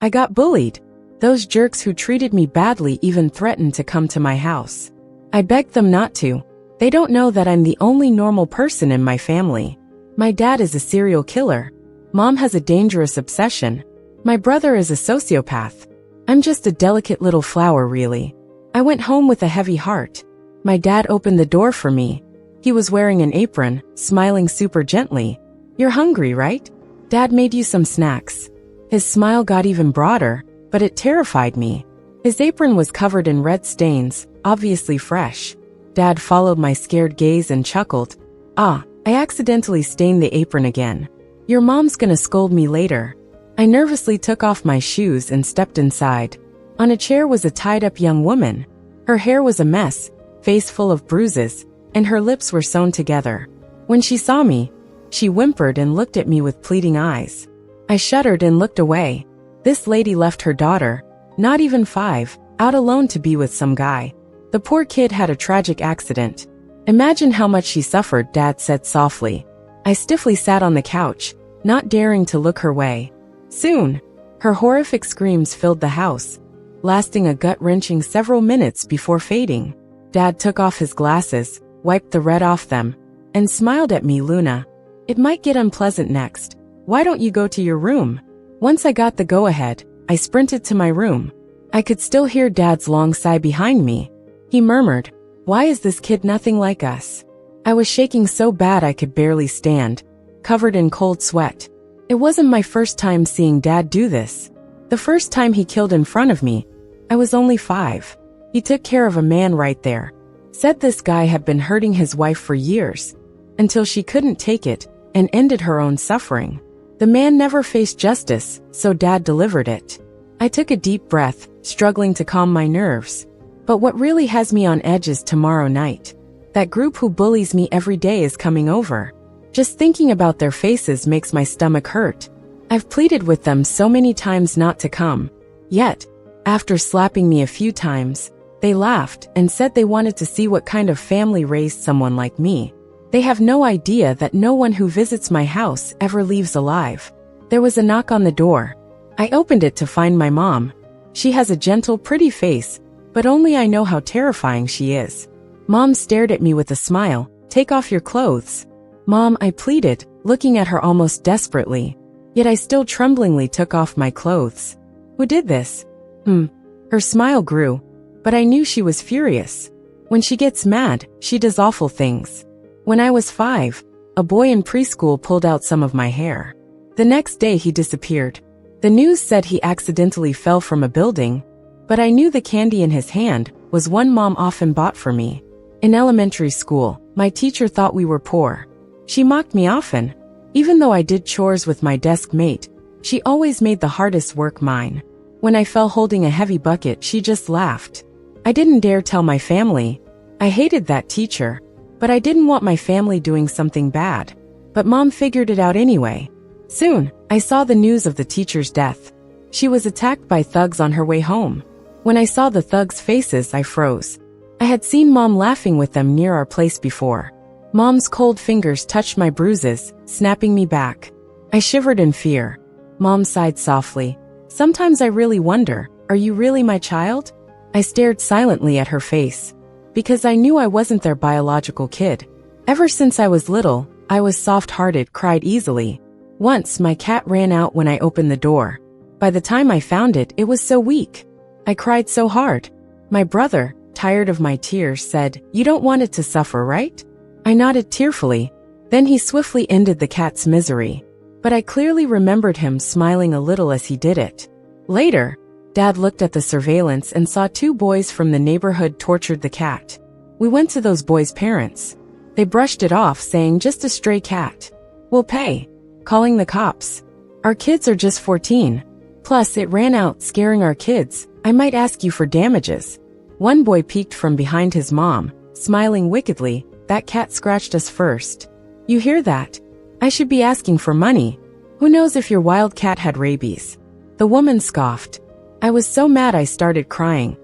I got bullied. Those jerks who treated me badly even threatened to come to my house. I begged them not to. They don't know that I'm the only normal person in my family. My dad is a serial killer. Mom has a dangerous obsession. My brother is a sociopath. I'm just a delicate little flower, really. I went home with a heavy heart. My dad opened the door for me. He was wearing an apron, smiling super gently. You're hungry, right? Dad made you some snacks. His smile got even broader, but it terrified me. His apron was covered in red stains, obviously fresh. Dad followed my scared gaze and chuckled. I accidentally stained the apron again. Your mom's gonna scold me later. I nervously took off my shoes and stepped inside. On a chair was a tied-up young woman. Her hair was a mess, face full of bruises, and her lips were sewn together. When she saw me, she whimpered and looked at me with pleading eyes. I shuddered and looked away. This lady left her daughter, not even 5, out alone to be with some guy. The poor kid had a tragic accident. Imagine how much she suffered, Dad said softly. I stiffly sat on the couch, not daring to look her way. Soon, her horrific screams filled the house, lasting a gut-wrenching several minutes before fading. Dad took off his glasses, wiped the red off them, and smiled at me. Luna, it might get unpleasant next. Why don't you go to your room? Once I got the go-ahead, I sprinted to my room. I could still hear Dad's long sigh behind me. He murmured, "Why is this kid nothing like us?" I was shaking so bad I could barely stand, covered in cold sweat. It wasn't my first time seeing Dad do this. The first time he killed in front of me, I was only 5. He took care of a man right there. Said this guy had been hurting his wife for years, until she couldn't take it, and ended her own suffering. The man never faced justice, so Dad delivered it. I took a deep breath, struggling to calm my nerves. But what really has me on edge is tomorrow night. That group who bullies me every day is coming over. Just thinking about their faces makes my stomach hurt. I've pleaded with them so many times not to come. Yet, after slapping me a few times, they laughed and said they wanted to see what kind of family raised someone like me. They have no idea that no one who visits my house ever leaves alive. There was a knock on the door. I opened it to find my mom. She has a gentle, pretty face, but only I know how terrifying she is. Mom stared at me with a smile. "Take off your clothes." "Mom," I pleaded, looking at her almost desperately. Yet I still tremblingly took off my clothes. "Who did this?" Her smile grew, but I knew she was furious. When she gets mad, she does awful things. When I was 5, a boy in preschool pulled out some of my hair. The next day he disappeared. The news said he accidentally fell from a building, but I knew the candy in his hand was one Mom often bought for me. In elementary school, my teacher thought we were poor. She mocked me often. Even though I did chores with my desk mate, she always made the hardest work mine. When I fell holding a heavy bucket, she just laughed. I didn't dare tell my family. I hated that teacher, but I didn't want my family doing something bad. But Mom figured it out anyway. Soon, I saw the news of the teacher's death. She was attacked by thugs on her way home. When I saw the thugs' faces, I froze. I had seen Mom laughing with them near our place before. Mom's cold fingers touched my bruises, snapping me back. I shivered in fear. Mom sighed softly. "Sometimes I really wonder, are you really my child?" I stared silently at her face, because I knew I wasn't their biological kid. Ever since I was little, I was soft-hearted, cried easily. Once, my cat ran out when I opened the door. By the time I found it, it was so weak. I cried so hard. My brother, tired of my tears, said, "You don't want it to suffer, right?" I nodded tearfully. Then he swiftly ended the cat's misery. But I clearly remembered him smiling a little as he did it. Later, Dad looked at the surveillance and saw 2 boys from the neighborhood tortured the cat. We went to those boys' parents. They brushed it off, saying, "Just a stray cat. We'll pay." Calling the cops. "Our kids are just 14. Plus, it ran out, scaring our kids. I might ask you for damages." One boy peeked from behind his mom, smiling wickedly. "That cat scratched us first. You hear that? I should be asking for money. Who knows if your wild cat had rabies?" The woman scoffed. I was so mad I started crying.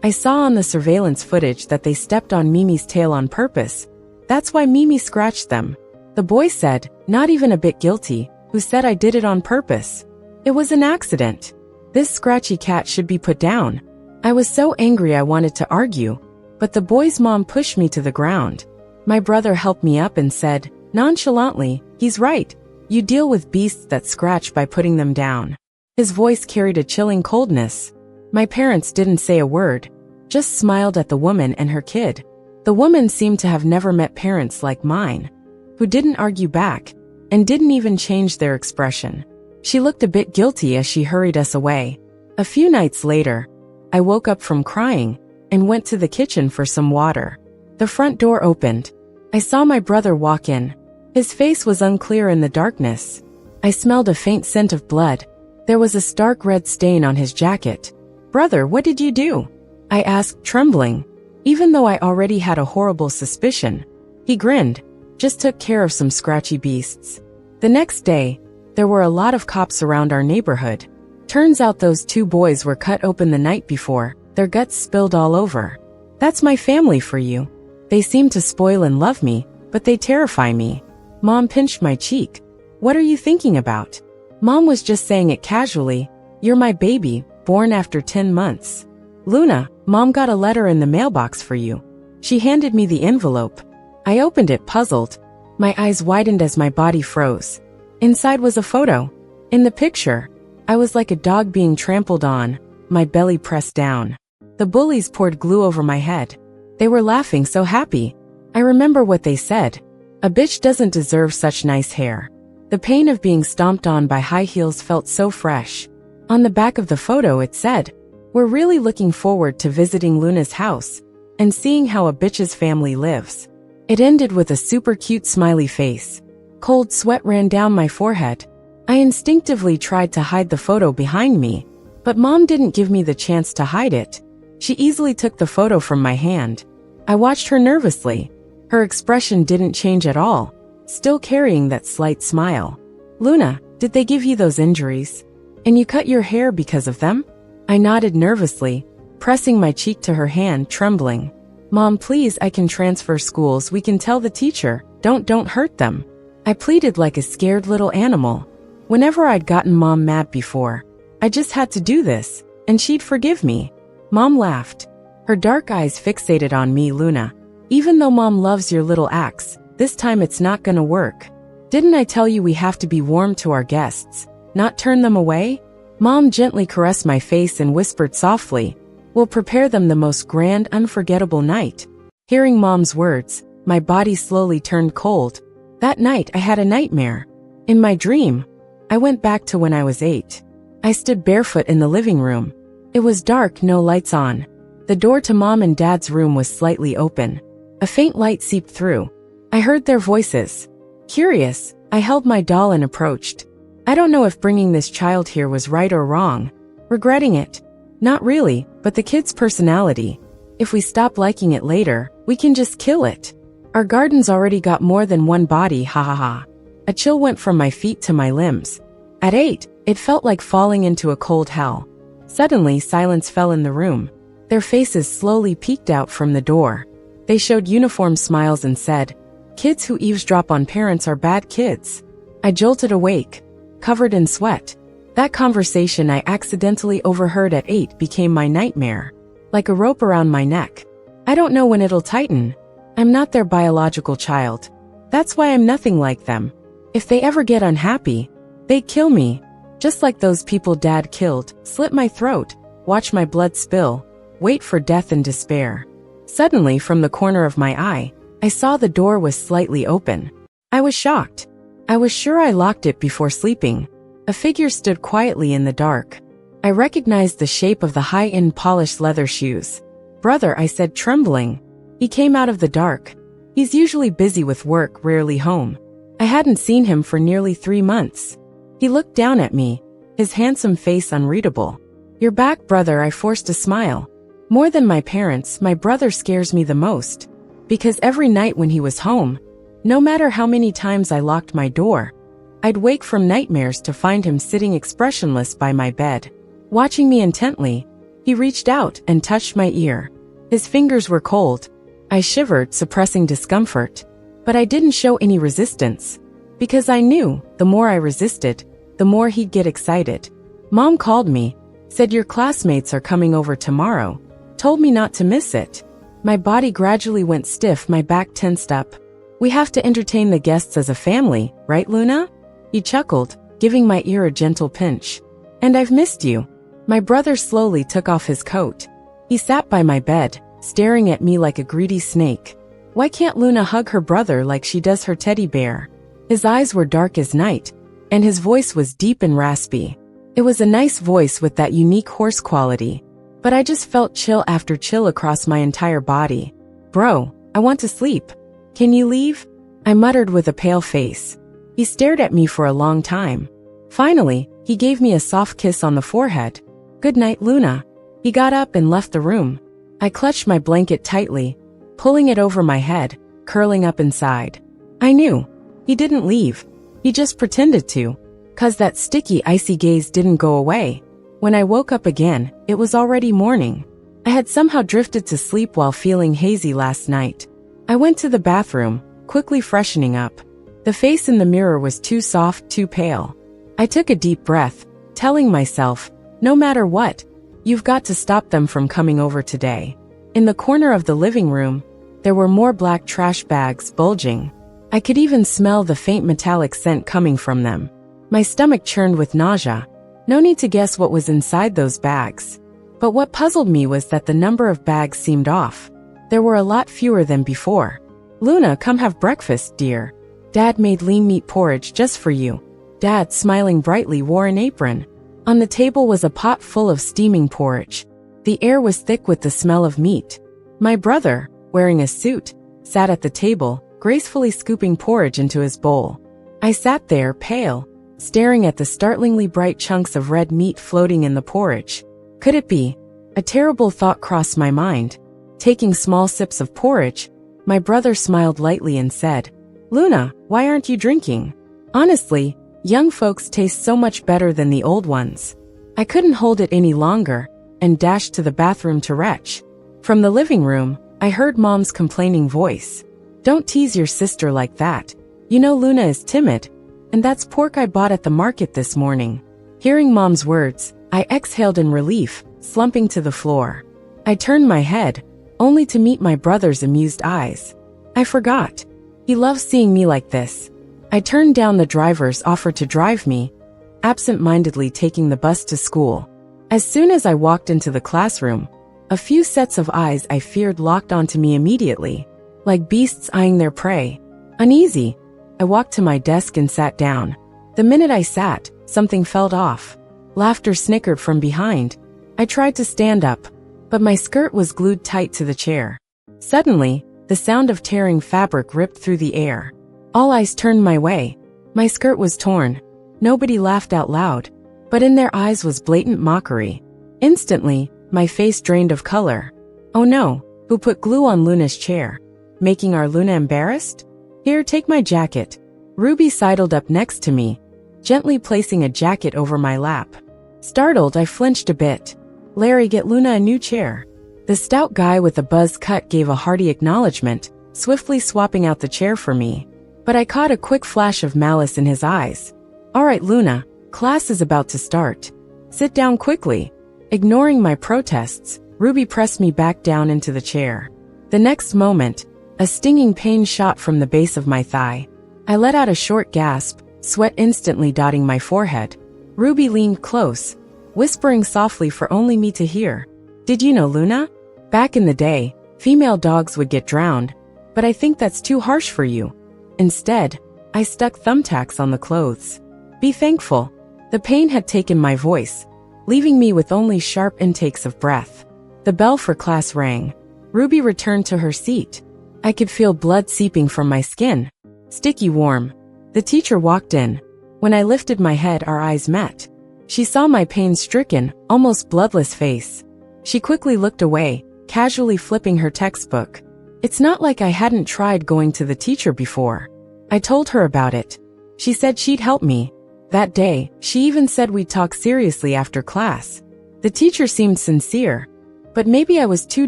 I saw on the surveillance footage that they stepped on Mimi's tail on purpose. That's why Mimi scratched them. The boy said, not even a bit guilty, who said I did it on purpose. It was an accident. This scratchy cat should be put down. I was so angry I wanted to argue, but the boy's mom pushed me to the ground. My brother helped me up and said, nonchalantly, he's right. You deal with beasts that scratch by putting them down. His voice carried a chilling coldness. My parents didn't say a word, just smiled at the woman and her kid. The woman seemed to have never met parents like mine, who didn't argue back, and didn't even change their expression. She looked a bit guilty as she hurried us away. A few nights later, I woke up from crying, and went to the kitchen for some water. The front door opened. I saw my brother walk in. His face was unclear in the darkness. I smelled a faint scent of blood. There was a stark red stain on his jacket. Brother, what did you do? I asked, trembling, even though I already had a horrible suspicion. He grinned. Just took care of some scratchy beasts. The next day, there were a lot of cops around our neighborhood. Turns out those two boys were cut open the night before, their guts spilled all over. That's my family for you. They seem to spoil and love me, but they terrify me. Mom pinched my cheek. What are you thinking about? Mom was just saying it casually. You're my baby, born after 10 months. Luna, Mom got a letter in the mailbox for you. She handed me the envelope. I opened it, puzzled. My eyes widened as my body froze. Inside was a photo. In the picture, I was like a dog being trampled on, my belly pressed down. The bullies poured glue over my head. They were laughing so happy. I remember what they said. A bitch doesn't deserve such nice hair. The pain of being stomped on by high heels felt so fresh. On the back of the photo it said, we're really looking forward to visiting Luna's house and seeing how a bitch's family lives. It ended with a super cute smiley face. Cold sweat ran down my forehead. I instinctively tried to hide the photo behind me, but Mom didn't give me the chance to hide it. She easily took the photo from my hand. I watched her nervously. Her expression didn't change at all, still carrying that slight smile. Luna, did they give you those injuries? And you cut your hair because of them? I nodded nervously, pressing my cheek to her hand, trembling. Mom, please, I can transfer schools. We can tell the teacher. Don't hurt them. I pleaded like a scared little animal. Whenever I'd gotten Mom mad before, I just had to do this, and she'd forgive me. Mom laughed. Her dark eyes fixated on me. Luna, even though Mom loves your little acts, this time it's not gonna work. Didn't I tell you we have to be warm to our guests, not turn them away? Mom gently caressed my face and whispered softly, we'll prepare them the most grand, unforgettable night. Hearing Mom's words, my body slowly turned cold. That night I had a nightmare. In my dream, I went back to when I was 8. I stood barefoot in the living room. It was dark, no lights on. The door to Mom and Dad's room was slightly open. A faint light seeped through. I heard their voices. Curious, I held my doll and approached. I don't know if bringing this child here was right or wrong. Regretting it? Not really, but the kid's personality. If we stop liking it later, we can just kill it. Our garden's already got more than one body, ha ha ha. A chill went from my feet to my limbs. At 8, it felt like falling into a cold hell. Suddenly, silence fell in the room. Their faces slowly peeked out from the door. They showed uniform smiles and said, kids who eavesdrop on parents are bad kids. I jolted awake, covered in sweat. That conversation I accidentally overheard at 8 became my nightmare, like a rope around my neck. I don't know when it'll tighten. I'm not their biological child. That's why I'm nothing like them. If they ever get unhappy, they'd kill me, just like those people Dad killed, slit my throat, watch my blood spill, wait for death and despair. Suddenly, from the corner of my eye, I saw the door was slightly open. I was shocked. I was sure I locked it before sleeping. A figure stood quietly in the dark. I recognized the shape of the high-end polished leather shoes. Brother, I said, trembling. He came out of the dark. He's usually busy with work, rarely home. I hadn't seen him for nearly 3 months. He looked down at me, his handsome face unreadable. You're back, brother, I forced a smile. More than my parents, my brother scares me the most. Because every night when he was home, no matter how many times I locked my door, I'd wake from nightmares to find him sitting expressionless by my bed. Watching me intently, he reached out and touched my ear. His fingers were cold. I shivered, suppressing discomfort. But I didn't show any resistance. Because I knew, the more I resisted, the more he'd get excited. Mom called me, Said your classmates are coming over tomorrow. Told me not to miss it. My body gradually went stiff, my back tensed up. We have to entertain the guests as a family, right, Luna? He chuckled, giving my ear a gentle pinch. And I've missed you. My brother slowly took off his coat. He sat by my bed, staring at me like a greedy snake. Why can't Luna hug her brother like she does her teddy bear? His eyes were dark as night, and his voice was deep and raspy. It was a nice voice with that unique hoarse quality, but I just felt chill after chill across my entire body. Bro, I want to sleep. Can you leave? I muttered with a pale face. He stared at me for a long time. Finally, he gave me a soft kiss on the forehead. Good night, Luna. He got up and left the room. I clutched my blanket tightly, pulling it over my head, curling up inside. I knew. He didn't leave. He just pretended to. 'Cause that sticky, icy gaze didn't go away. When I woke up again, it was already morning. I had somehow drifted to sleep while feeling hazy last night. I went to the bathroom, quickly freshening up. The face in the mirror was too soft, too pale. I took a deep breath, telling myself, no matter what, you've got to stop them from coming over today. In the corner of the living room, there were more black trash bags bulging. I could even smell the faint metallic scent coming from them. My stomach churned with nausea. No need to guess what was inside those bags. But what puzzled me was that the number of bags seemed off. There were a lot fewer than before. Luna, come have breakfast, dear. Dad made lean meat porridge just for you. Dad, smiling brightly, wore an apron. On the table was a pot full of steaming porridge. The air was thick with the smell of meat. My brother, wearing a suit, sat at the table, gracefully scooping porridge into his bowl. I sat there, pale, staring at the startlingly bright chunks of red meat floating in the porridge. Could it be? A terrible thought crossed my mind. Taking small sips of porridge, my brother smiled lightly and said, Luna, why aren't you drinking? Honestly, young folks taste so much better than the old ones. I couldn't hold it any longer, and dashed to the bathroom to retch. From the living room, I heard Mom's complaining voice. Don't tease your sister like that. You know Luna is timid, and that's pork I bought at the market this morning. Hearing Mom's words, I exhaled in relief, slumping to the floor. I turned my head, only to meet my brother's amused eyes. I forgot. He loves seeing me like this. I turned down the driver's offer to drive me, absent-mindedly taking the bus to school. As soon as I walked into the classroom, a few sets of eyes I feared locked onto me immediately, like beasts eyeing their prey. Uneasy, I walked to my desk and sat down. The minute I sat, something felt off. Laughter snickered from behind. I tried to stand up, but my skirt was glued tight to the chair. Suddenly, the sound of tearing fabric ripped through the air. All eyes turned my way. My skirt was torn. Nobody laughed out loud, but in their eyes was blatant mockery. Instantly, my face drained of color. Oh no, who put glue on Luna's chair? Making our Luna embarrassed? Here, take my jacket. Ruby sidled up next to me, gently placing a jacket over my lap. Startled, I flinched a bit. Larry, get Luna a new chair. The stout guy with the buzz cut gave a hearty acknowledgement, swiftly swapping out the chair for me. But I caught a quick flash of malice in his eyes. All right, Luna, class is about to start. Sit down quickly. Ignoring my protests, Ruby pressed me back down into the chair. The next moment, a stinging pain shot from the base of my thigh. I let out a short gasp, sweat instantly dotting my forehead. Ruby leaned close, whispering softly for only me to hear. Did you know, Luna? Back in the day, female dogs would get drowned, but I think that's too harsh for you. Instead, I stuck thumbtacks on the clothes. Be thankful. The pain had taken my voice, leaving me with only sharp intakes of breath. The bell for class rang. Ruby returned to her seat. I could feel blood seeping from my skin. Sticky warm. The teacher walked in. When I lifted my head, our eyes met. She saw my pain-stricken, almost bloodless face. She quickly looked away, casually flipping her textbook. It's not like I hadn't tried going to the teacher before. I told her about it. She said she'd help me. That day, she even said we'd talk seriously after class. The teacher seemed sincere, but maybe I was too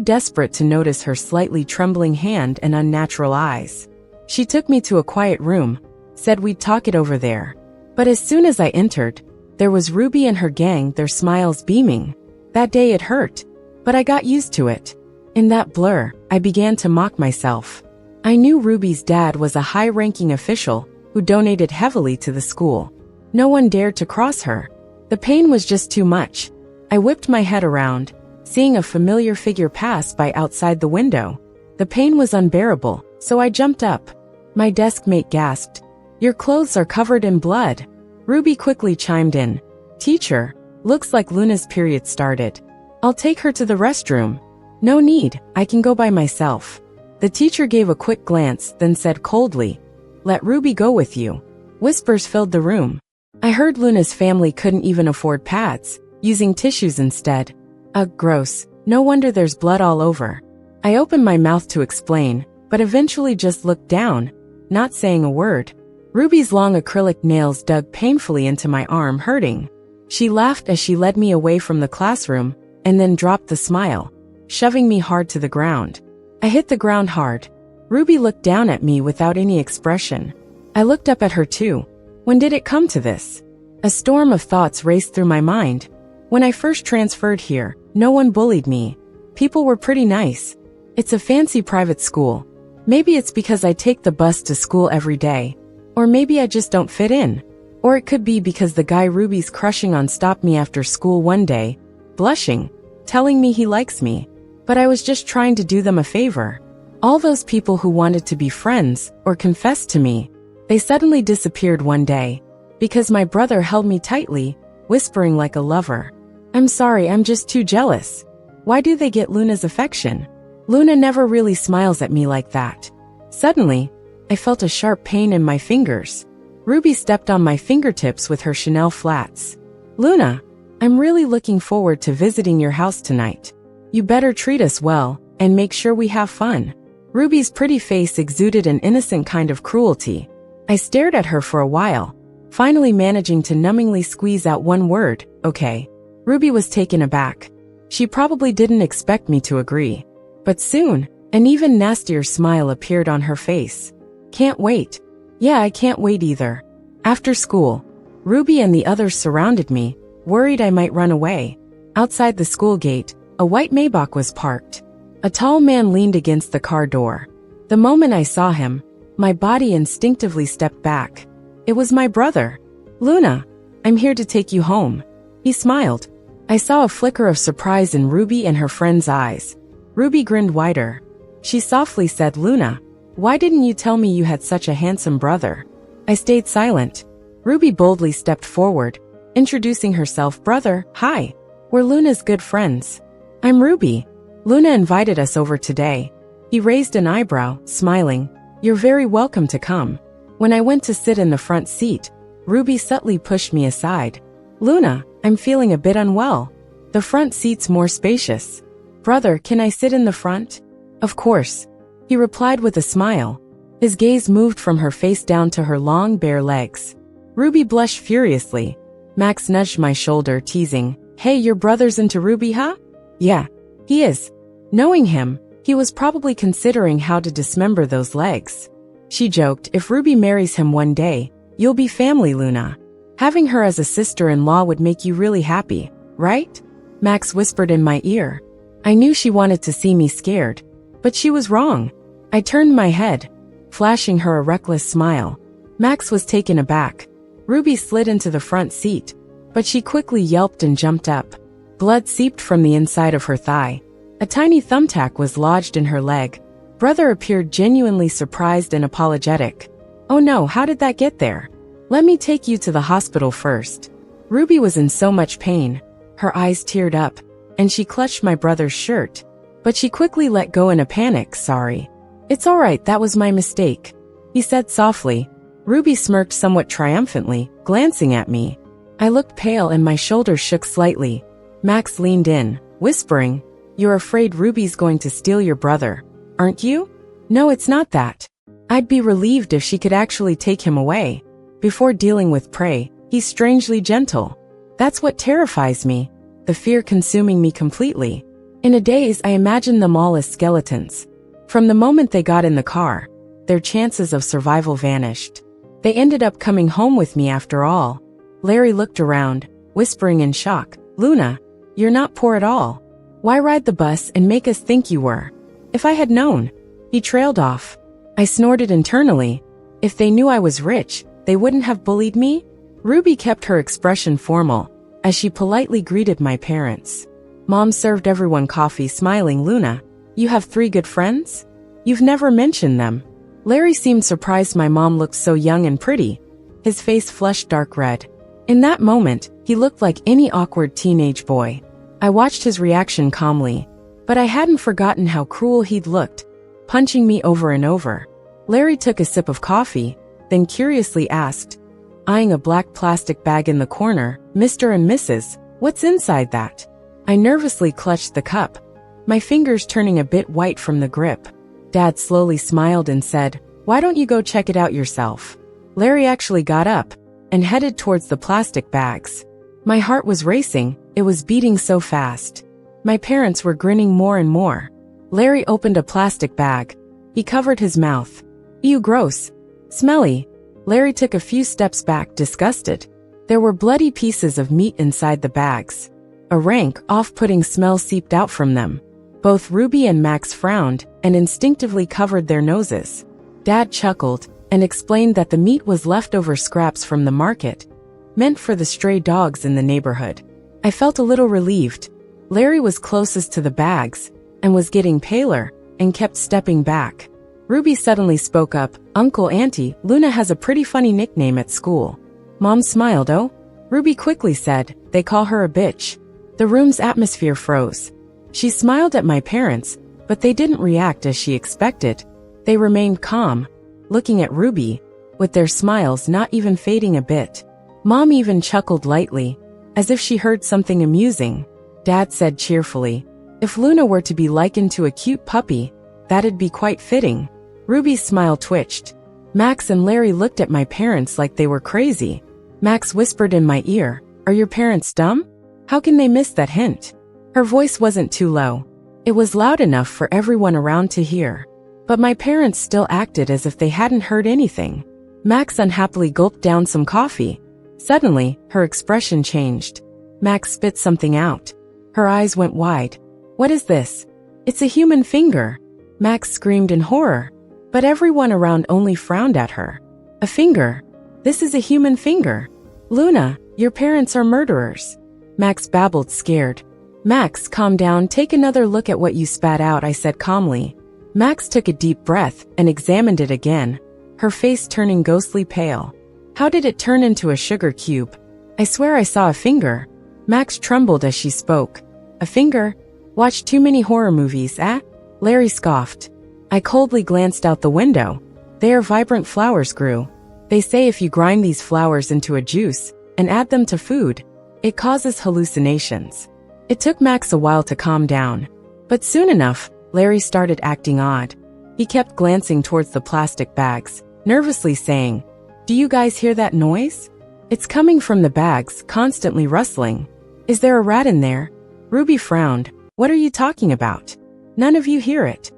desperate to notice her slightly trembling hand and unnatural eyes. She took me to a quiet room, said we'd talk it over there. But as soon as I entered, There was Ruby and her gang, their smiles beaming. That day it hurt, but I got used to it. In that blur, I began to mock myself. I knew Ruby's dad was a high-ranking official who donated heavily to the school. No one dared to cross her. The pain was just too much. I whipped my head around, seeing a familiar figure pass by outside the window. The pain was unbearable, so I jumped up. My desk mate gasped, "Your clothes are covered in blood." Ruby quickly chimed in, "Teacher, looks like Luna's period started. I'll take her to the restroom." "No need, I can go by myself." The teacher gave a quick glance, then said coldly, "Let Ruby go with you." Whispers filled the room. I heard Luna's family couldn't even afford pads, using tissues instead. Ugh, gross. No wonder there's blood all over. I opened my mouth to explain, but eventually just looked down, not saying a word. Ruby's long acrylic nails dug painfully into my arm, hurting. She laughed as she led me away from the classroom, and then dropped the smile, shoving me hard to the ground. I hit the ground hard. Ruby looked down at me without any expression. I looked up at her too. When did it come to this? A storm of thoughts raced through my mind. When I first transferred here, no one bullied me. People were pretty nice. It's a fancy private school. Maybe it's because I take the bus to school every day. Or maybe I just don't fit in. Or it could be because the guy Ruby's crushing on stopped me after school one day, blushing, telling me he likes me. But I was just trying to do them a favor. All those people who wanted to be friends or confess to me, they suddenly disappeared one day. Because my brother held me tightly, whispering like a lover. "I'm sorry, I'm just too jealous. Why do they get Luna's affection? Luna never really smiles at me like that." Suddenly, I felt a sharp pain in my fingers. Ruby stepped on my fingertips with her Chanel flats. "Luna, I'm really looking forward to visiting your house tonight. You better treat us well, and make sure we have fun." Ruby's pretty face exuded an innocent kind of cruelty. I stared at her for a while, finally managing to numbingly squeeze out one word, "Okay." Ruby was taken aback. She probably didn't expect me to agree. But soon, an even nastier smile appeared on her face. "Can't wait." "Yeah, I can't wait either." After school, Ruby and the others surrounded me, worried I might run away. Outside the school gate, a white Maybach was parked. A tall man leaned against the car door. The moment I saw him, my body instinctively stepped back. It was my brother. "Luna, I'm here to take you home." He smiled. I saw a flicker of surprise in Ruby and her friend's eyes. Ruby grinned wider. She softly said, "Luna, why didn't you tell me you had such a handsome brother?" I stayed silent. Ruby boldly stepped forward, introducing herself. "Brother, hi. We're Luna's good friends. I'm Ruby. Luna invited us over today." He raised an eyebrow, smiling. "You're very welcome to come." When I went to sit in the front seat, Ruby subtly pushed me aside. "Luna, I'm feeling a bit unwell. The front seat's more spacious." "Brother, can I sit in the front?" "Of course," he replied with a smile. His gaze moved from her face down to her long, bare legs. Ruby blushed furiously. Max nudged my shoulder, teasing, "Hey, your brother's into Ruby, huh?" "Yeah, he is." Knowing him, he was probably considering how to dismember those legs. She joked, "If Ruby marries him one day, you'll be family, Luna. Having her as a sister-in-law would make you really happy, right?" Max whispered in my ear. I knew she wanted to see me scared, but she was wrong. I turned my head, flashing her a reckless smile. Max was taken aback. Ruby slid into the front seat, but she quickly yelped and jumped up. Blood seeped from the inside of her thigh. A tiny thumbtack was lodged in her leg. Brother appeared genuinely surprised and apologetic. "Oh no, how did that get there? Let me take you to the hospital first." Ruby was in so much pain. Her eyes teared up, and she clutched my brother's shirt. But she quickly let go in a panic. "Sorry. It's all right, that was my mistake," he said softly. Ruby smirked somewhat triumphantly, glancing at me. I looked pale and my shoulders shook slightly. Max leaned in, whispering, "You're afraid Ruby's going to steal your brother, aren't you?" "No, it's not that. I'd be relieved if she could actually take him away. Before dealing with prey, he's strangely gentle. That's what terrifies me, the fear consuming me completely." In a daze, I imagined them all as skeletons. From the moment they got in the car, their chances of survival vanished. They ended up coming home with me after all. Larry looked around, whispering in shock, "Luna, you're not poor at all. Why ride the bus and make us think you were?" "If I had known." He trailed off. I snorted internally. If they knew I was rich, they wouldn't have bullied me? Ruby kept her expression formal, as she politely greeted my parents. Mom served everyone coffee, smiling. "Luna, you have 3 good friends? You've never mentioned them." Larry seemed surprised my mom looked so young and pretty. His face flushed dark red. In that moment, he looked like any awkward teenage boy. I watched his reaction calmly, but I hadn't forgotten how cruel he'd looked, punching me over and over. Larry took a sip of coffee, then curiously asked, eyeing a black plastic bag in the corner, "Mr. and Mrs., what's inside that?" I nervously clutched the cup, my fingers turning a bit white from the grip. Dad slowly smiled and said, "Why don't you go check it out yourself?" Larry actually got up and headed towards the plastic bags. My heart was racing, it was beating so fast. My parents were grinning more and more. Larry opened a plastic bag. He covered his mouth. "Ew, gross. Smelly." Larry took a few steps back, disgusted. There were bloody pieces of meat inside the bags. A rank, off-putting smell seeped out from them. Both Ruby and Max frowned and instinctively covered their noses. Dad chuckled and explained that the meat was leftover scraps from the market, meant for the stray dogs in the neighborhood. I felt a little relieved. Larry was closest to the bags and was getting paler and kept stepping back. Ruby suddenly spoke up, "Uncle, Auntie, Luna has a pretty funny nickname at school." Mom smiled. "Oh?" Ruby quickly said, "They call her a bitch." The room's atmosphere froze. She smiled at my parents, but they didn't react as she expected. They remained calm, looking at Ruby, with their smiles not even fading a bit. Mom even chuckled lightly, as if she heard something amusing. Dad said cheerfully, "If Luna were to be likened to a cute puppy, that'd be quite fitting." Ruby's smile twitched. Max and Larry looked at my parents like they were crazy. Max whispered in my ear, "Are your parents dumb? How can they miss that hint?" Her voice wasn't too low. It was loud enough for everyone around to hear. But my parents still acted as if they hadn't heard anything. Max unhappily gulped down some coffee. Suddenly, her expression changed. Max spit something out. Her eyes went wide. "What is this?" "It's a human finger." Max screamed in horror. But everyone around only frowned at her. "A finger? This is a human finger. Luna, your parents are murderers." Max babbled, scared. "Max, calm down, take another look at what you spat out," I said calmly. Max took a deep breath and examined it again, her face turning ghostly pale. "How did it turn into a sugar cube?" "I swear I saw a finger." Max trembled as she spoke. "A finger? Watched too many horror movies, eh?" Larry scoffed. I coldly glanced out the window. There vibrant flowers grew. They say if you grind these flowers into a juice and add them to food, it causes hallucinations. It took Max a while to calm down. But soon enough, Larry started acting odd. He kept glancing towards the plastic bags, nervously saying, "Do you guys hear that noise? It's coming from the bags, constantly rustling. Is there a rat in there?" Ruby frowned. "What are you talking about? None of you hear it."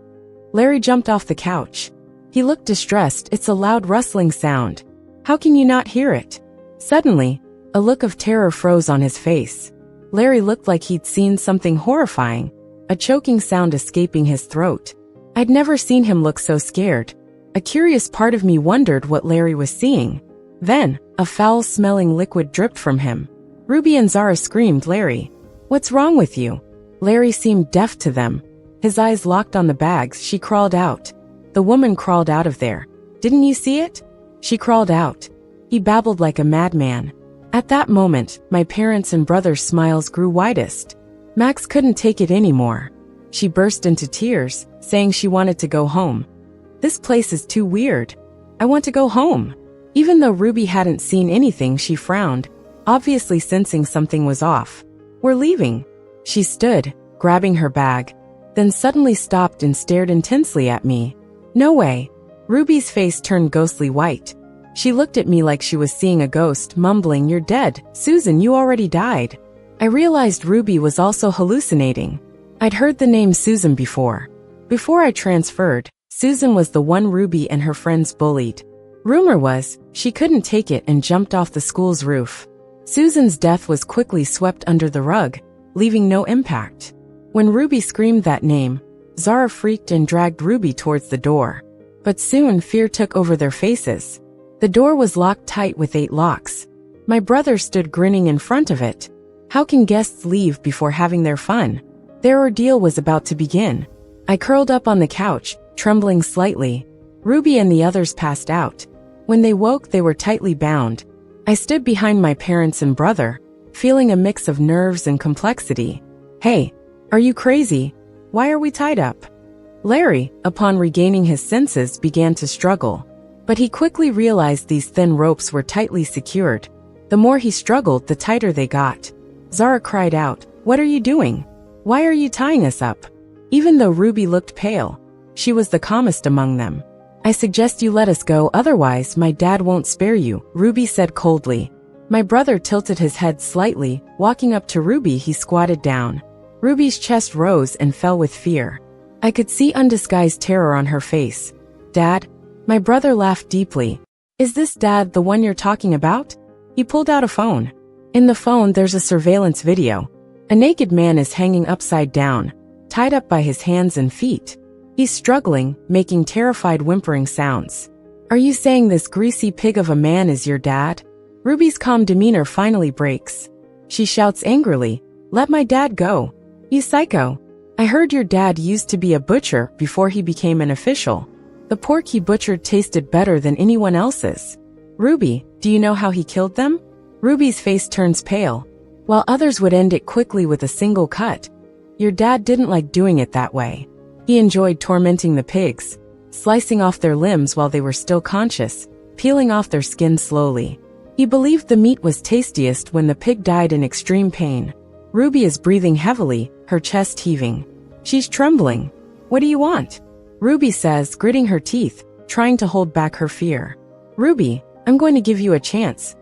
Larry jumped off the couch. He looked distressed. "It's a loud rustling sound. How can you not hear it?" Suddenly, a look of terror froze on his face. Larry looked like he'd seen something horrifying, a choking sound escaping his throat. I'd never seen him look so scared. A curious part of me wondered what Larry was seeing. Then, a foul-smelling liquid dripped from him. Ruby and Zara screamed, "Larry, what's wrong with you?" Larry seemed deaf to them. His eyes locked on the bags. "She crawled out. The woman crawled out of there. Didn't you see it? She crawled out." He babbled like a madman. At that moment, my parents' and brother's smiles grew widest. Max couldn't take it anymore. She burst into tears, saying she wanted to go home. "This place is too weird. I want to go home." Even though Ruby hadn't seen anything, she frowned, obviously sensing something was off. "We're leaving." She stood, grabbing her bag, then suddenly stopped and stared intensely at me. "No way." Ruby's face turned ghostly white. She looked at me like she was seeing a ghost, mumbling, "You're dead. Susan, you already died." I realized Ruby was also hallucinating. I'd heard the name Susan before. Before I transferred, Susan was the one Ruby and her friends bullied. Rumor was, she couldn't take it and jumped off the school's roof. Susan's death was quickly swept under the rug, leaving no impact. When Ruby screamed that name, Zara freaked and dragged Ruby towards the door. But soon fear took over their faces. The door was locked tight with 8 locks. My brother stood grinning in front of it. How can guests leave before having their fun? Their ordeal was about to begin. I curled up on the couch, trembling slightly. Ruby and the others passed out. When they woke, they were tightly bound. I stood behind my parents and brother, feeling a mix of nerves and complexity. Hey, are you crazy? Why are we tied up? Larry, upon regaining his senses, began to struggle. But he quickly realized these thin ropes were tightly secured. The more he struggled, the tighter they got. Zara cried out, "What are you doing? Why are you tying us up?" Even though Ruby looked pale, she was the calmest among them. "I suggest you let us go, otherwise my dad won't spare you," Ruby said coldly. My brother tilted his head slightly. Walking up to Ruby, he squatted down. Ruby's chest rose and fell with fear. I could see undisguised terror on her face. "Dad?" My brother laughed deeply. "Is this Dad the one you're talking about?" He pulled out a phone. In the phone, there's a surveillance video. A naked man is hanging upside down, tied up by his hands and feet. He's struggling, making terrified whimpering sounds. "Are you saying this greasy pig of a man is your dad?" Ruby's calm demeanor finally breaks. She shouts angrily, "Let my dad go. You psycho. I heard your dad used to be a butcher before he became an official. The pork he butchered tasted better than anyone else's." "Ruby, do you know how he killed them?" Ruby's face turns pale. While others would end it quickly with a single cut, your dad didn't like doing it that way. He enjoyed tormenting the pigs, slicing off their limbs while they were still conscious, peeling off their skin slowly. He believed the meat was tastiest when the pig died in extreme pain. Ruby is breathing heavily, her chest heaving. She's trembling. "What do you want?" Ruby says, gritting her teeth, trying to hold back her fear. "Ruby, I'm going to give you a chance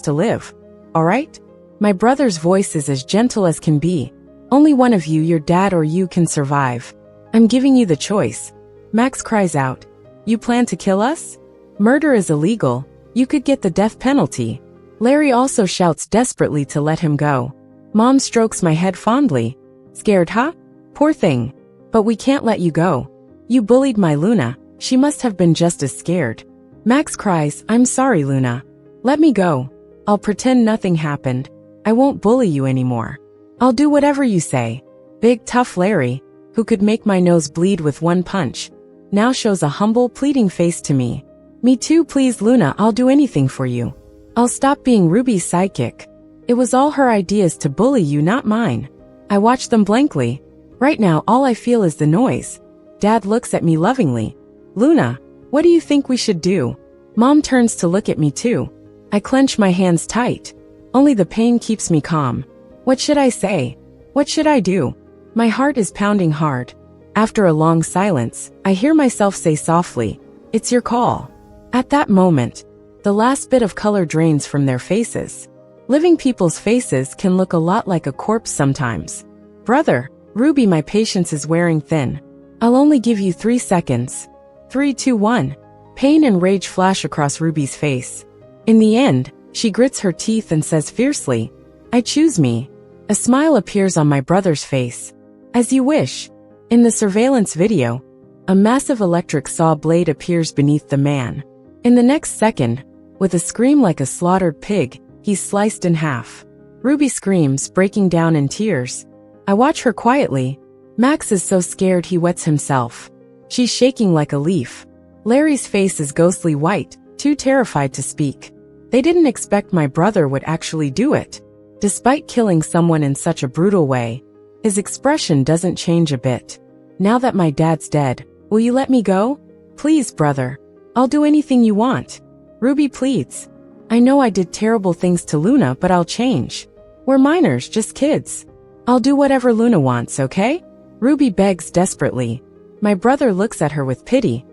to live. All right?" My brother's voice is as gentle as can be. "Only one of you, your dad or you, can survive. I'm giving you the choice." Max cries out, "You plan to kill us? Murder is illegal. You could get the death penalty." Larry also shouts desperately to let him go. Mom strokes my head fondly. "Scared, huh? Poor thing. But we can't let you go. You bullied my Luna. She must have been just as scared." Max cries, "I'm sorry, Luna. Let me go. I'll pretend nothing happened. I won't bully you anymore. I'll do whatever you say." Big tough Larry, who could make my nose bleed with one punch, now shows a humble, pleading face to me. "Me too, please, Luna. I'll do anything for you. I'll stop being Ruby's sidekick. It was all her ideas to bully you, not mine." I watch them blankly. Right now, all I feel is the noise. Dad looks at me lovingly. "Luna, what do you think we should do?" Mom turns to look at me too. I clench my hands tight. Only the pain keeps me calm. What should I say? What should I do? My heart is pounding hard. After a long silence, I hear myself say softly, "It's your call." At that moment, the last bit of color drains from their faces. Living people's faces can look a lot like a corpse sometimes. "Brother, Ruby, my patience is wearing thin. I'll only give you 3 seconds. 3, 2, 1. Pain and rage flash across Ruby's face. In the end, she grits her teeth and says fiercely, "I choose me." A smile appears on my brother's face. "As you wish." In the surveillance video, a massive electric saw blade appears beneath the man. In the next second, with a scream like a slaughtered pig, he's sliced in half. Ruby screams, breaking down in tears. I watch her quietly. Max is so scared he wets himself. She's shaking like a leaf. Larry's face is ghostly white, too terrified to speak. They didn't expect my brother would actually do it. Despite killing someone in such a brutal way, his expression doesn't change a bit. "Now that my dad's dead, will you let me go? Please, brother. I'll do anything you want." Ruby pleads. "I know I did terrible things to Luna, but I'll change. We're minors, just kids. I'll do whatever Luna wants, okay?" Ruby begs desperately. My brother looks at her with pity.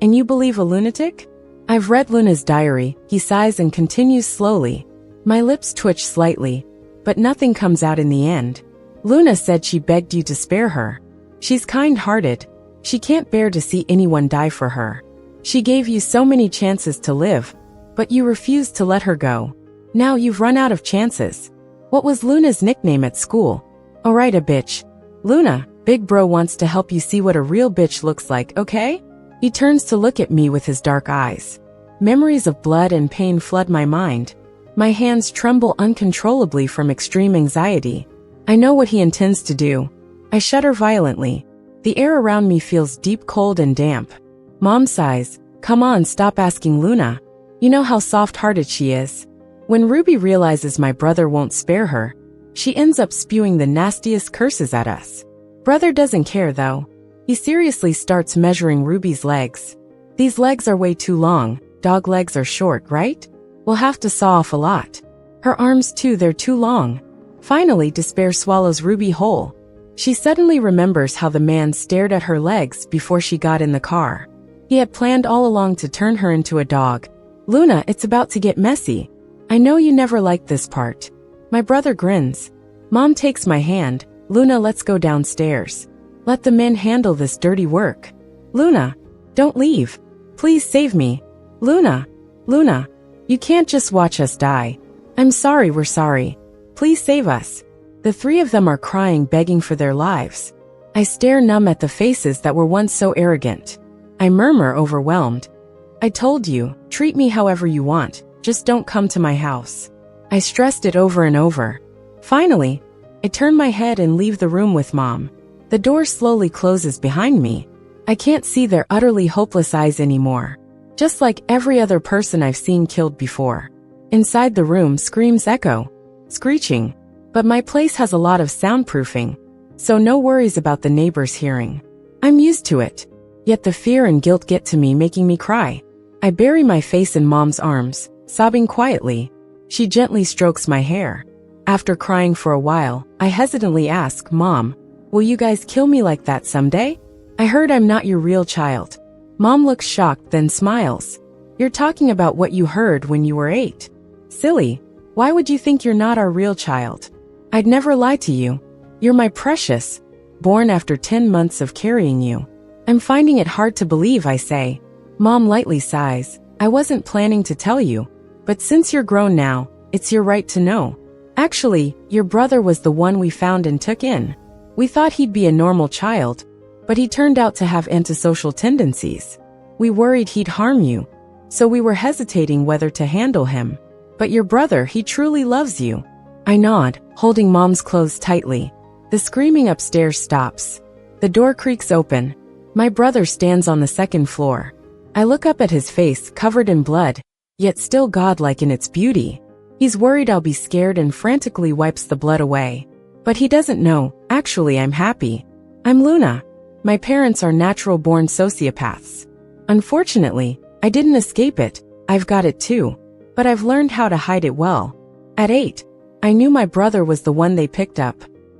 "And you believe a lunatic?" "I've read Luna's diary," he sighs and continues slowly. My lips twitch slightly, but nothing comes out in the end. "Luna said she begged you to spare her. She's kind-hearted. She can't bear to see anyone die for her. She gave you so many chances to live, but you refused to let her go. Now you've run out of chances. What was Luna's nickname at school? Alright, a bitch. Luna, big bro wants to help you see what a real bitch looks like, okay? He turns to look at me with his dark eyes. Memories of blood and pain flood my mind. My hands tremble uncontrollably from extreme anxiety. I know what he intends to do. I shudder violently. The air around me feels deep, cold, and damp. Mom sighs, "Come on, stop asking Luna. You know how soft-hearted she is." When Ruby realizes my brother won't spare her, she ends up spewing the nastiest curses at us. Brother doesn't care though. He seriously starts measuring Ruby's legs. "These legs are way too long. Dog legs are short, right? We'll have to saw off a lot. Her arms too, they're too long." Finally, despair swallows Ruby whole. She suddenly remembers how the man stared at her legs before she got in the car. He had planned all along to turn her into a dog. "Luna, it's about to get messy. I know you never liked this part." My brother grins. Mom takes my hand. "Luna, let's go downstairs. Let the men handle this dirty work." "Luna, don't leave. Please save me. Luna, Luna, you can't just watch us die. I'm sorry, we're sorry. Please save us." The three of them are crying, begging for their lives. I stare numb at the faces that were once so arrogant. I murmur, overwhelmed. "I told you, treat me however you want, just don't come to my house." I stressed it over and over. Finally, I turn my head and leave the room with Mom. The door slowly closes behind me. I can't see their utterly hopeless eyes anymore. Just like every other person I've seen killed before. Inside the room, screams echo, screeching. But my place has a lot of soundproofing, so no worries about the neighbors hearing. I'm used to it. Yet the fear and guilt get to me, making me cry. I bury my face in Mom's arms, sobbing quietly. She gently strokes my hair. After crying for a while, I hesitantly ask, "Mom, will you guys kill me like that someday? I heard I'm not your real child." Mom looks shocked, then smiles. "You're talking about what you heard when you were 8. Silly, why would you think you're not our real child? I'd never lie to you. You're my precious, born after 10 months of carrying you." "I'm finding it hard to believe," I say. Mom lightly sighs. "I wasn't planning to tell you, but since you're grown now, it's your right to know. Actually, your brother was the one we found and took in. We thought he'd be a normal child, but he turned out to have antisocial tendencies. We worried he'd harm you, so we were hesitating whether to handle him. But your brother, he truly loves you." I nod, holding Mom's clothes tightly. The screaming upstairs stops. The door creaks open. My brother stands on the second floor. I look up at his face, covered in blood, yet still godlike in its beauty. He's worried I'll be scared and frantically wipes the blood away. But he doesn't know, actually I'm happy. I'm Luna. My parents are natural-born sociopaths. Unfortunately, I didn't escape it. I've got it too. But I've learned how to hide it well. At 8, I knew my brother was the one they picked up.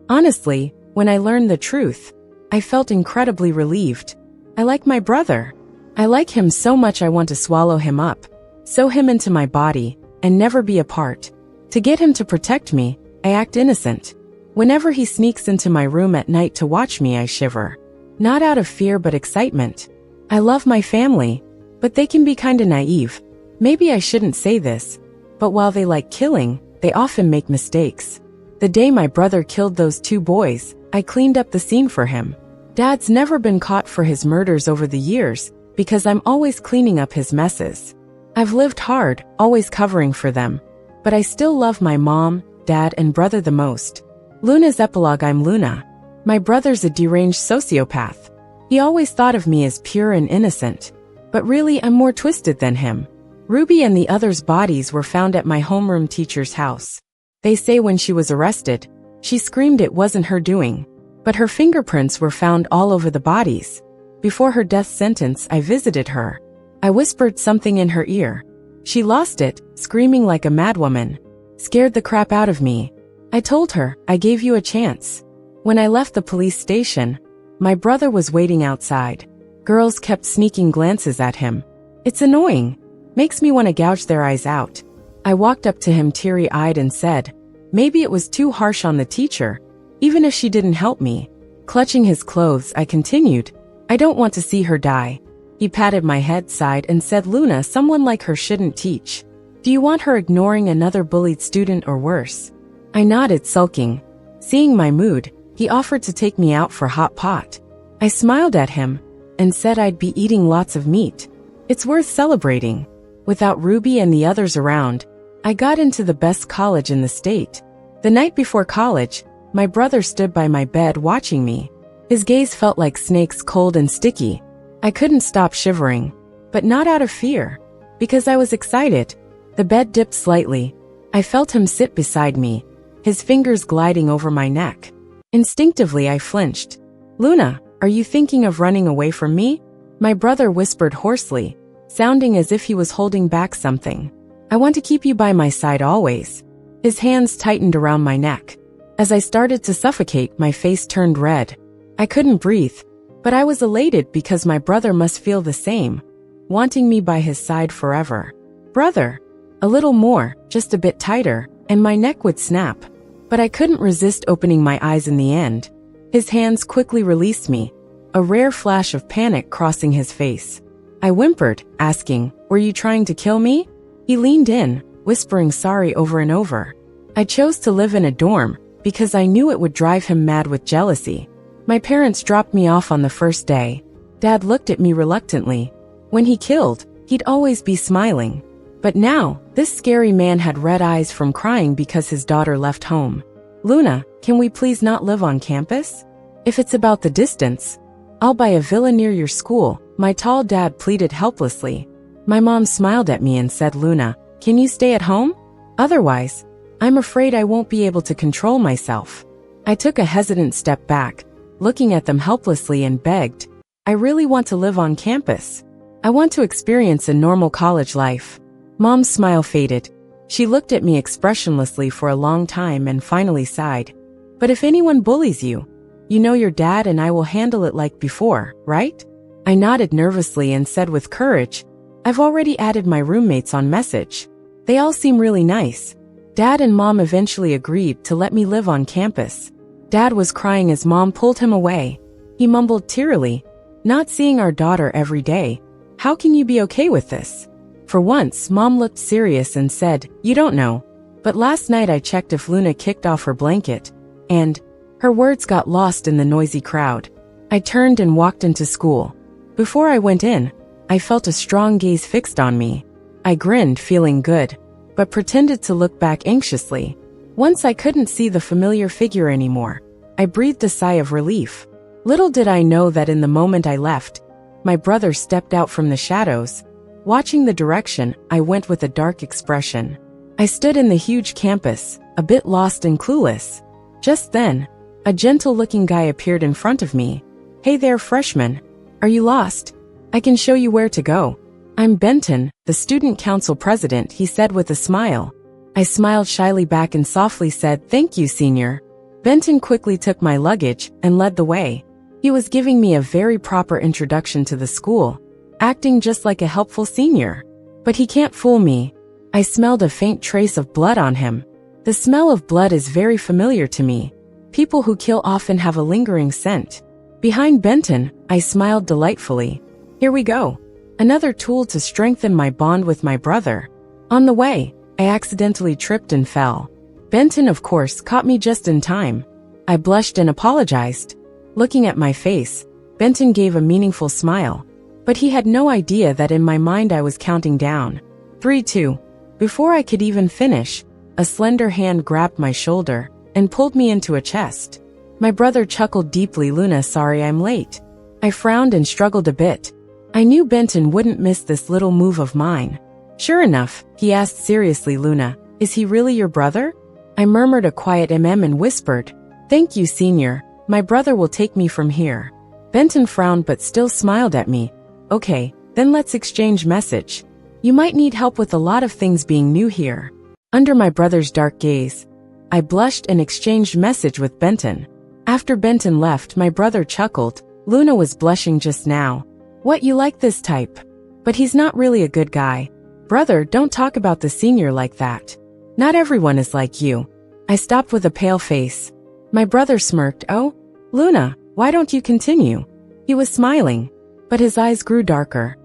Honestly, when I learned the truth, I felt incredibly relieved. I like my brother. I like him so much I want to swallow him up, sew him into my body, and never be apart. To get him to protect me, I act innocent. Whenever he sneaks into my room at night to watch me, I shiver. Not out of fear but excitement. I love my family, but they can be kinda naive. Maybe I shouldn't say this, but while they like killing, they often make mistakes. The day my brother killed those 2 boys, I cleaned up the scene for him. Dad's never been caught for his murders over the years, because I'm always cleaning up his messes. I've lived hard, always covering for them, but I still love my mom, dad, and brother the most. Luna's epilogue. I'm Luna. My brother's a deranged sociopath. He always thought of me as pure and innocent, but really I'm more twisted than him. Ruby and the others' bodies were found at my homeroom teacher's house. They say when she was arrested, she screamed it wasn't her doing, but her fingerprints were found all over the bodies. Before her death sentence, I visited her. I whispered something in her ear. She lost it, screaming like a madwoman. Scared the crap out of me. I told her, "I gave you a chance." When I left the police station, my brother was waiting outside. Girls kept sneaking glances at him. It's annoying. Makes me want to gouge their eyes out. I walked up to him teary-eyed and said, "Maybe it was too harsh on the teacher, even if she didn't help me." Clutching his clothes, I continued, "I don't want to see her die." He patted my head, sighed, and said, "Luna, someone like her shouldn't teach." Do you want her ignoring another bullied student or worse? I nodded, sulking. Seeing my mood, he offered to take me out for hot pot. I smiled at him and said I'd be eating lots of meat. It's worth celebrating. Without Ruby and the others around, I got into the best college in the state. The night before college, my brother stood by my bed watching me. His gaze felt like snakes, cold and sticky. I couldn't stop shivering, but not out of fear, because I was excited. The bed dipped slightly. I felt him sit beside me, his fingers gliding over my neck. Instinctively, I flinched. Luna, are you thinking of running away from me? My brother whispered hoarsely, sounding as if he was holding back something. I want to keep you by my side always. His hands tightened around my neck. As I started to suffocate, my face turned red. I couldn't breathe, but I was elated because my brother must feel the same, wanting me by his side forever. Brother. A little more, just a bit tighter, and my neck would snap. But I couldn't resist opening my eyes in the end. His hands quickly released me, a rare flash of panic crossing his face. I whimpered, asking, "Were you trying to kill me?" He leaned in, whispering sorry over and over. I chose to live in a dorm because I knew it would drive him mad with jealousy. My parents dropped me off on the first day. Dad looked at me reluctantly. When he killed, he'd always be smiling. But now, this scary man had red eyes from crying because his daughter left home. Luna, can we please not live on campus? If it's about the distance, I'll buy a villa near your school, my tall dad pleaded helplessly. My mom smiled at me and said, Luna, can you stay at home? Otherwise, I'm afraid I won't be able to control myself. I took a hesitant step back, looking at them helplessly and begged, I really want to live on campus. I want to experience a normal college life. Mom's smile faded. She looked at me expressionlessly for a long time and finally sighed. But if anyone bullies you, you know your dad and I will handle it like before, right? I nodded nervously and said with courage, I've already added my roommates on message. They all seem really nice. Dad and Mom eventually agreed to let me live on campus. Dad was crying as Mom pulled him away. He mumbled tearily, not seeing our daughter every day. How can you be okay with this? For once, Mom looked serious and said, you don't know. But last night I checked if Luna kicked off her blanket, and her words got lost in the noisy crowd. I turned and walked into school. Before I went in, I felt a strong gaze fixed on me. I grinned, feeling good, but pretended to look back anxiously. Once I couldn't see the familiar figure anymore, I breathed a sigh of relief. Little did I know that in the moment I left, my brother stepped out from the shadows. Watching the direction, I went with a dark expression. I stood in the huge campus, a bit lost and clueless. Just then, a gentle-looking guy appeared in front of me. Hey there, freshman. Are you lost? I can show you where to go. I'm Benton, the student council president, he said with a smile. I smiled shyly back and softly said, thank you, senior. Benton quickly took my luggage and led the way. He was giving me a very proper introduction to the school, acting just like a helpful senior. But he can't fool me. I smelled a faint trace of blood on him. The smell of blood is very familiar to me. People who kill often have a lingering scent. Behind Benton, I smiled delightfully. Here we go. Another tool to strengthen my bond with my brother. On the way, I accidentally tripped and fell. Benton, of course, caught me just in time. I blushed and apologized. Looking at my face, Benton gave a meaningful smile. But he had no idea that in my mind I was counting down. 3, 2. Before I could even finish, a slender hand grabbed my shoulder and pulled me into a chest. My brother chuckled deeply. Luna, sorry I'm late. I frowned and struggled a bit. I knew Benton wouldn't miss this little move of mine. Sure enough, he asked seriously, Luna, is he really your brother? I murmured a quiet and whispered, thank you, senior. My brother will take me from here. Benton frowned but still smiled at me. Okay, then let's exchange message. You might need help with a lot of things being new here. Under my brother's dark gaze, I blushed and exchanged message with Benton. After Benton left, my brother chuckled. Luna was blushing just now. What, you like this type? But he's not really a good guy. Brother, don't talk about the senior like that. Not everyone is like you. I stopped with a pale face. My brother smirked. Oh, Luna, why don't you continue? He was smiling, but his eyes grew darker.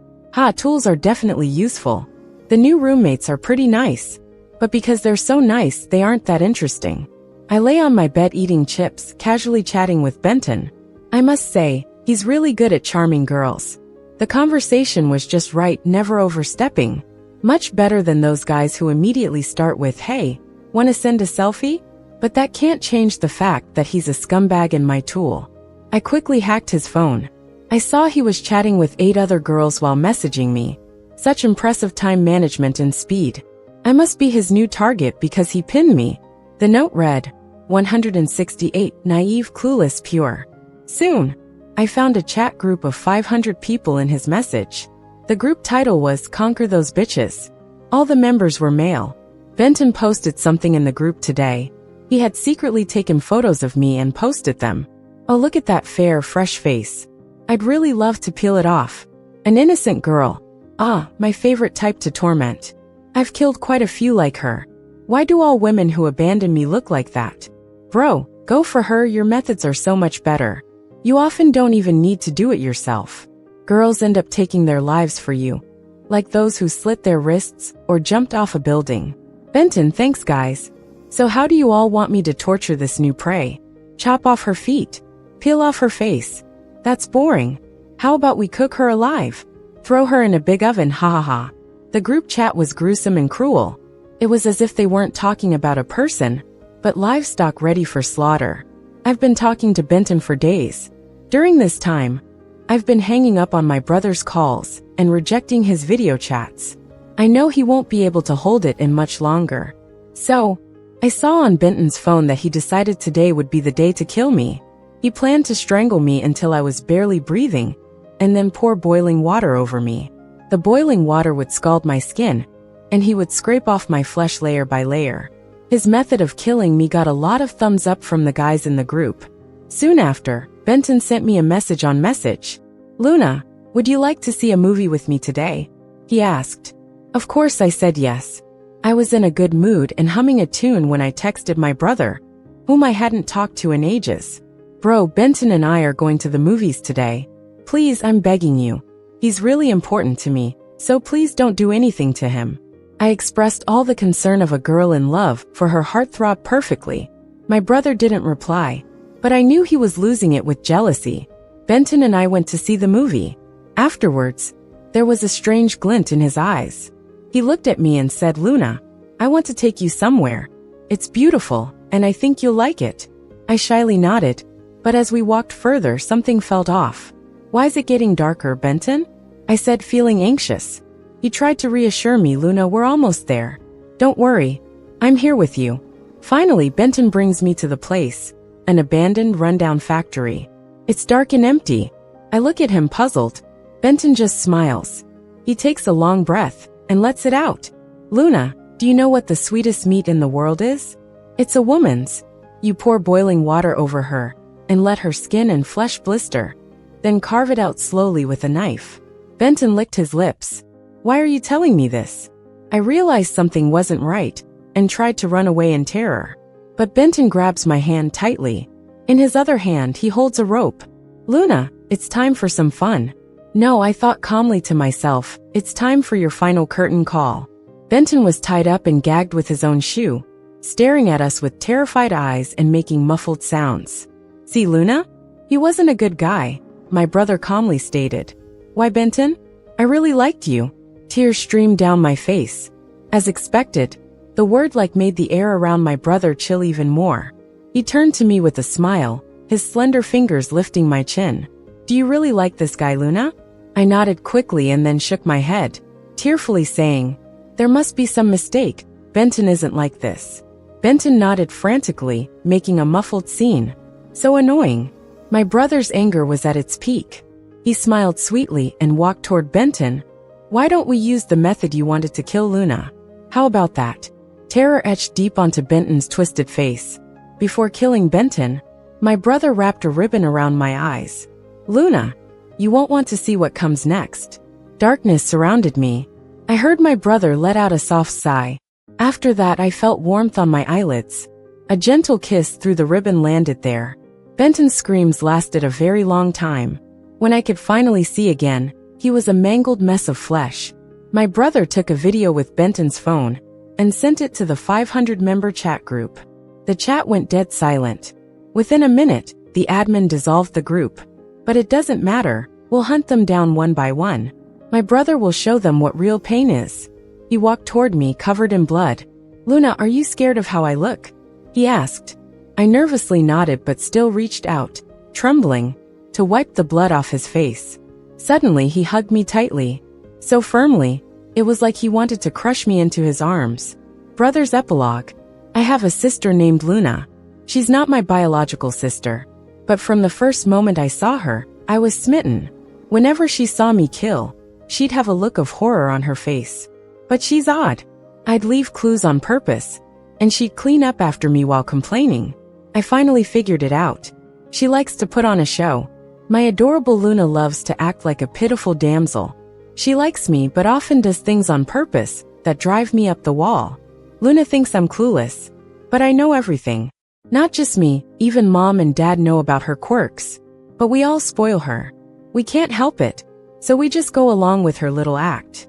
Tools are definitely useful. The new roommates are pretty nice, but because they're so nice, they aren't that interesting. I lay on my bed eating chips, casually chatting with Benton. I must say, he's really good at charming girls. The conversation was just right, never overstepping. Much better than those guys who immediately start with, "Hey, wanna send a selfie?" But that can't change the fact that he's a scumbag and my tool. I quickly hacked his phone. I saw he was chatting with 8 other girls while messaging me. Such impressive time management and speed. I must be his new target because he pinned me. The note read, 168, naive, clueless, pure. Soon, I found a chat group of 500 people in his message. The group title was Conquer Those Bitches. All the members were male. Benton posted something in the group today. He had secretly taken photos of me and posted them. Oh, look at that fair, fresh face. I'd really love to peel it off. An innocent girl. Ah, my favorite type to torment. I've killed quite a few like her. Why do all women who abandon me look like that? Bro, go for her, your methods are so much better. You often don't even need to do it yourself. Girls end up taking their lives for you. Like those who slit their wrists or jumped off a building. Benton, thanks guys. So how do you all want me to torture this new prey? Chop off her feet? Peel off her face? That's boring. How about we cook her alive? Throw her in a big oven, ha ha ha. The group chat was gruesome and cruel. It was as if they weren't talking about a person, but livestock ready for slaughter. I've been talking to Benton for days. During this time, I've been hanging up on my brother's calls and rejecting his video chats. I know he won't be able to hold it in much longer. So, I saw on Benton's phone that he decided today would be the day to kill me. He planned to strangle me until I was barely breathing, and then pour boiling water over me. The boiling water would scald my skin, and he would scrape off my flesh layer by layer. His method of killing me got a lot of thumbs up from the guys in the group. Soon after, Benton sent me a message on Message. Luna, would you like to see a movie with me today? He asked. Of course I said yes. I was in a good mood and humming a tune when I texted my brother, whom I hadn't talked to in ages. Bro, Benton and I are going to the movies today. Please, I'm begging you. He's really important to me, so please don't do anything to him. I expressed all the concern of a girl in love, for her heart throbbed perfectly. My brother didn't reply, but I knew he was losing it with jealousy. Benton and I went to see the movie. Afterwards, there was a strange glint in his eyes. He looked at me and said, Luna, I want to take you somewhere. It's beautiful, and I think you'll like it. I shyly nodded, but as we walked further, something felt off. Why is it getting darker, Benton? I said, feeling anxious. He tried to reassure me, Luna, we're almost there. Don't worry, I'm here with you. Finally, Benton brings me to the place, an abandoned, rundown factory. It's dark and empty. I look at him puzzled. Benton just smiles. He takes a long breath and lets it out. Luna, do you know what the sweetest meat in the world is? It's a woman's. You pour boiling water over her and let her skin and flesh blister. Then carve it out slowly with a knife. Benton licked his lips. Why are you telling me this? I realized something wasn't right and tried to run away in terror. But Benton grabs my hand tightly. In his other hand, he holds a rope. Luna, it's time for some fun. No, I thought calmly to myself, it's time for your final curtain call. Benton was tied up and gagged with his own shoe, staring at us with terrified eyes and making muffled sounds. See, Luna? He wasn't a good guy, my brother calmly stated. Why, Benton? I really liked you. Tears streamed down my face. As expected, the word like made the air around my brother chill even more. He turned to me with a smile, his slender fingers lifting my chin. Do you really like this guy, Luna? I nodded quickly and then shook my head, tearfully saying, there must be some mistake. Benton isn't like this. Benton nodded frantically, making a muffled scene. So annoying. My brother's anger was at its peak. He smiled sweetly and walked toward Benton. Why don't we use the method you wanted to kill Luna? How about that? Terror etched deep onto Benton's twisted face. Before killing Benton, my brother wrapped a ribbon around my eyes. Luna, you won't want to see what comes next. Darkness surrounded me. I heard my brother let out a soft sigh. After that, I felt warmth on my eyelids. A gentle kiss through the ribbon landed there. Benton's screams lasted a very long time. When I could finally see again, he was a mangled mess of flesh. My brother took a video with Benton's phone and sent it to the 500-member chat group. The chat went dead silent. Within a minute, the admin dissolved the group. But it doesn't matter, we'll hunt them down one by one. My brother will show them what real pain is. He walked toward me covered in blood. "Luna, are you scared of how I look?" he asked. I nervously nodded but still reached out, trembling, to wipe the blood off his face. Suddenly he hugged me tightly, so firmly, it was like he wanted to crush me into his arms. Brother's epilogue. I have a sister named Luna. She's not my biological sister. But from the first moment I saw her, I was smitten. Whenever she saw me kill, she'd have a look of horror on her face. But she's odd. I'd leave clues on purpose, and she'd clean up after me while complaining. I finally figured it out. She likes to put on a show. My adorable Luna loves to act like a pitiful damsel. She likes me but often does things on purpose that drive me up the wall. Luna thinks I'm clueless, but I know everything. Not just me, even Mom and Dad know about her quirks. But we all spoil her. We can't help it, so we just go along with her little act.